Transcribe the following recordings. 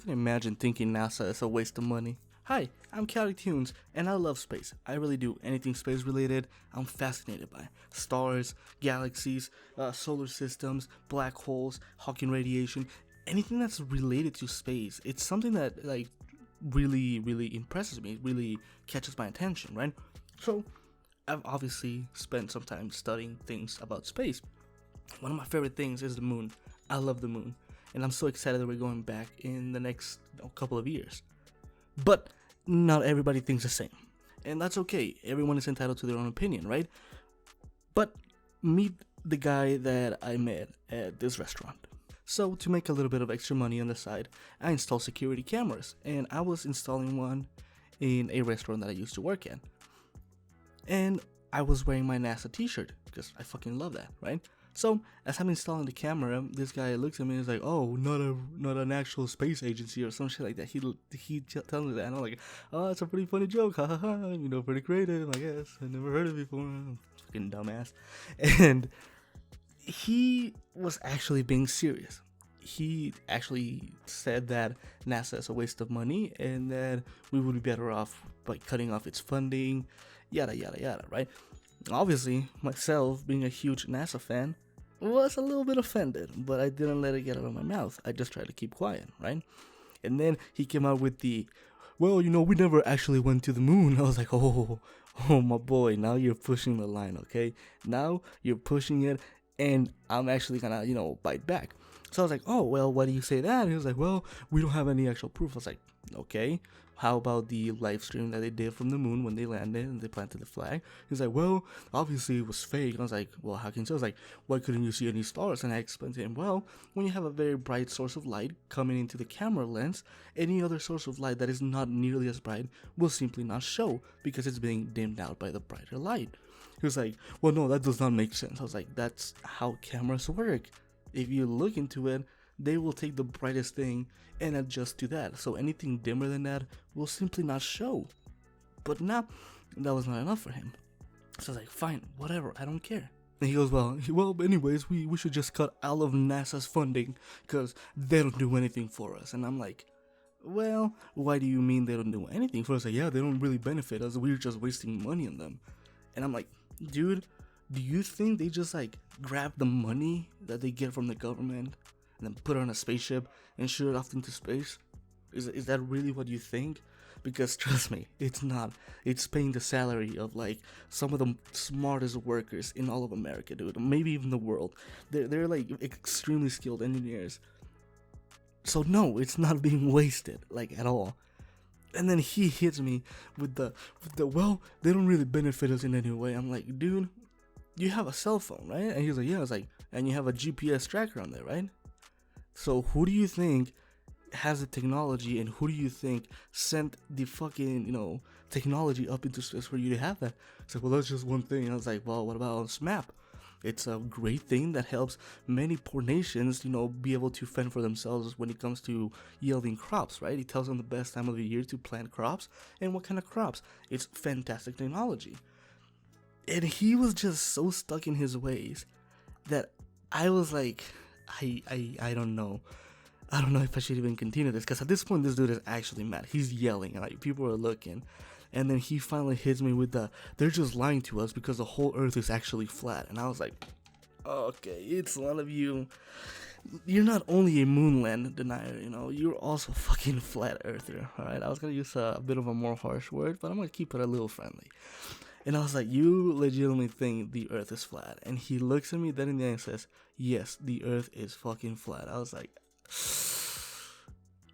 fucking imagine thinking NASA is a waste of money. Hi, I'm Cali Tunes, and I love space. I really do. Anything space related, I'm fascinated by. Stars, galaxies, solar systems, black holes, Hawking radiation, anything that's related to space. It's something that really impresses me. It really catches my attention, right? So I've obviously spent some time studying things about space. One of my favorite things is the moon. I love the moon, and I'm so excited that we're going back in the next couple of years. But not everybody thinks the same, and that's okay. Everyone is entitled to their own opinion, right? But meet the guy that I met at this restaurant. So to make a little bit of extra money on the side, I installed security cameras, and I was installing one in a restaurant that I used to work at. And I was wearing my NASA t-shirt because I fucking love that, right? So as I'm installing the camera, this guy looks at me and is like, "Oh, not an actual space agency or some shit like that." He tells me that, and I'm like, "Oh, it's a pretty funny joke, ha ha ha. You know, pretty creative, I guess. I never heard it before. I'm fucking dumbass." And he was actually being serious. He actually said that NASA is a waste of money and that we would be better off by cutting off its funding, yada yada yada, right? Obviously, myself, being a huge NASA fan, was a little bit offended, but I didn't let it get out of my mouth. I just tried to keep quiet, right? And then he came out with well, we never actually went to the moon. I was like, oh, my boy, now you're pushing the line, okay? Now you're pushing it, and I'm actually gonna, bite back. So I was like, oh, well, why do you say that? And he was like, well, we don't have any actual proof. I was like, okay, how about the live stream that they did from the moon when they landed and they planted the flag? He's like, well, obviously it was fake. I was like, well, how can you tell? I was like, why couldn't you see any stars? And I explained to him, well, when you have a very bright source of light coming into the camera lens, any other source of light that is not nearly as bright will simply not show because it's being dimmed out by the brighter light. He was like, well, no, that does not make sense. I was like, that's how cameras work. If you look into it, they will take the brightest thing and adjust to that. So anything dimmer than that will simply not show. But now, that was not enough for him. So I was like, fine, whatever, I don't care. And he goes, well, anyways, we should just cut all of NASA's funding because they don't do anything for us. And I'm like, well, why do you mean they don't do anything for us? Like, yeah, they don't really benefit us. We're just wasting money on them. And I'm like, dude, do you think they just grab the money that they get from the government and then put it on a spaceship and shoot it off into space? Is that really what you think? Because trust me, it's not. It's paying the salary of some of the smartest workers in all of America, dude. Maybe even the world. They're extremely skilled engineers. So no, it's not being wasted at all. And then he hits me with the well, they don't really benefit us in any way. I'm like, dude, you have a cell phone, right? And he's like, yeah. I was like, and you have a GPS tracker on there, right? So who do you think has the technology, and who do you think sent the fucking, technology up into space for you to have that? It's like, well, that's just one thing. And I was like, well, what about SMAP? It's a great thing that helps many poor nations, be able to fend for themselves when it comes to yielding crops, right? It tells them the best time of the year to plant crops and what kind of crops. It's fantastic technology. And he was just so stuck in his ways that I was like, I don't know. I don't know if I should even continue this, because at this point, this dude is actually mad. He's yelling, and people are looking. And then he finally hits me with they're just lying to us because the whole earth is actually flat. And I was like, okay, it's one of you. You're not only a moonland denier, you're also a fucking flat earther, alright? I was going to use a bit of a more harsh word, but I'm going to keep it a little friendly. And I was like, you legitimately think the earth is flat? And he looks at me then in the eye and says, yes, the earth is fucking flat. I was like,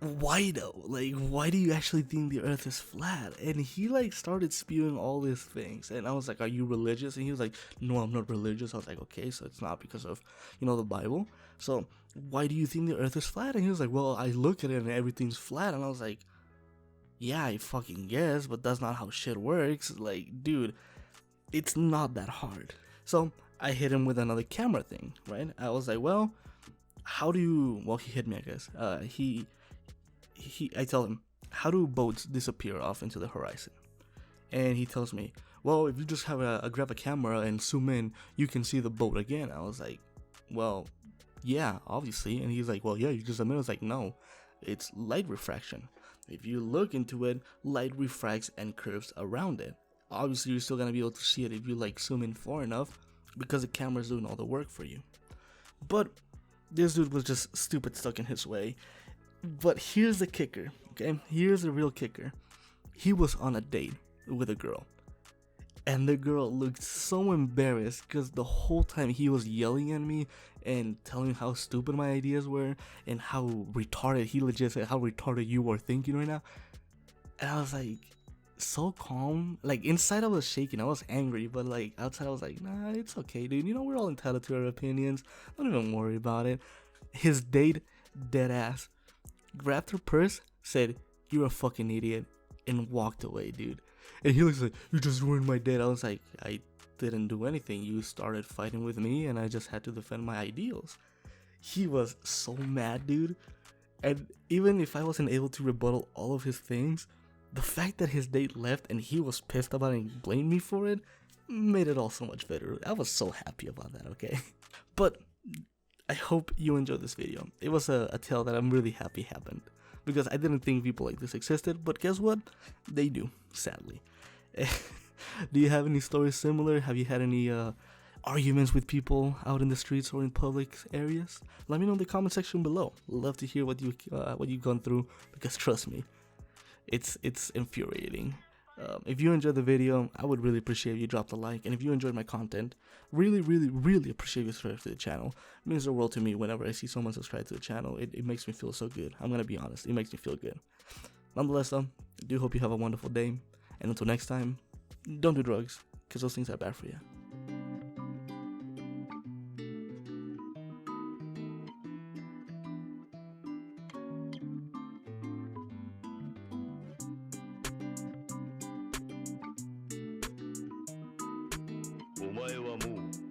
why though? Why do you actually think the earth is flat? And he started spewing all these things, and I was like, are you religious? And he was like, no, I'm not religious. I was like, okay, so it's not because of the Bible. So why do you think the earth is flat? And he was like, well, I look at it and everything's flat. And I was like, yeah, I fucking guess, but that's not how shit works. Dude, it's not that hard. So I hit him with another camera thing, right? I was like, well, how do you, well, he hit me, I guess. I tell him, how do boats disappear off into the horizon? And he tells me, well, if you just have grab a camera and zoom in, you can see the boat again. I was like, well, yeah, obviously. And he's like, well, yeah, you just admit. I was like, no, It's light refraction. If you look into it, light refracts and curves around it. Obviously, you're still gonna be able to see it if you like zoom in far enough, because the camera's doing all the work for you. But this dude was just stupid stuck in his way. But here's the kicker, okay? Here's the real kicker. He was on a date with a girl. And the girl looked so embarrassed because the whole time he was yelling at me and telling me how stupid my ideas were and how retarded, he legit said how retarded you are thinking right now. And I was like, so calm. Like inside I was shaking, I was angry, but like outside I was like, nah, it's okay, dude. You know, we're all entitled to our opinions. Don't even worry about it. His date, dead ass, grabbed her purse, said, "You're a fucking idiot," and walked away, dude. And he looks like, "You just ruined my date." I was like, I didn't do anything. You started fighting with me and I just had to defend my ideals. He was so mad, dude. And even if I wasn't able to rebuttal all of his things, the fact that his date left and he was pissed about it and blamed me for it made it all so much better. I was so happy about that, okay? But I hope you enjoyed this video. It was a tale that I'm really happy happened, because I didn't think people like this existed, but guess what? They do, sadly. Do you have any stories similar? Have you had any arguments with people out in the streets or in public areas? Let me know in the comment section below. Love to hear what you've gone through, because trust me, it's infuriating. If you enjoyed the video, I would really appreciate if you dropped a like, and if you enjoyed my content, really appreciate you subscribe to the channel. It means the world to me whenever I see someone subscribe to the channel. It makes me feel so good. I'm gonna be honest, it makes me feel good. Nonetheless though, I do hope you have a wonderful day, and until next time, don't do drugs, because those things are bad for you. Omae wa Mou.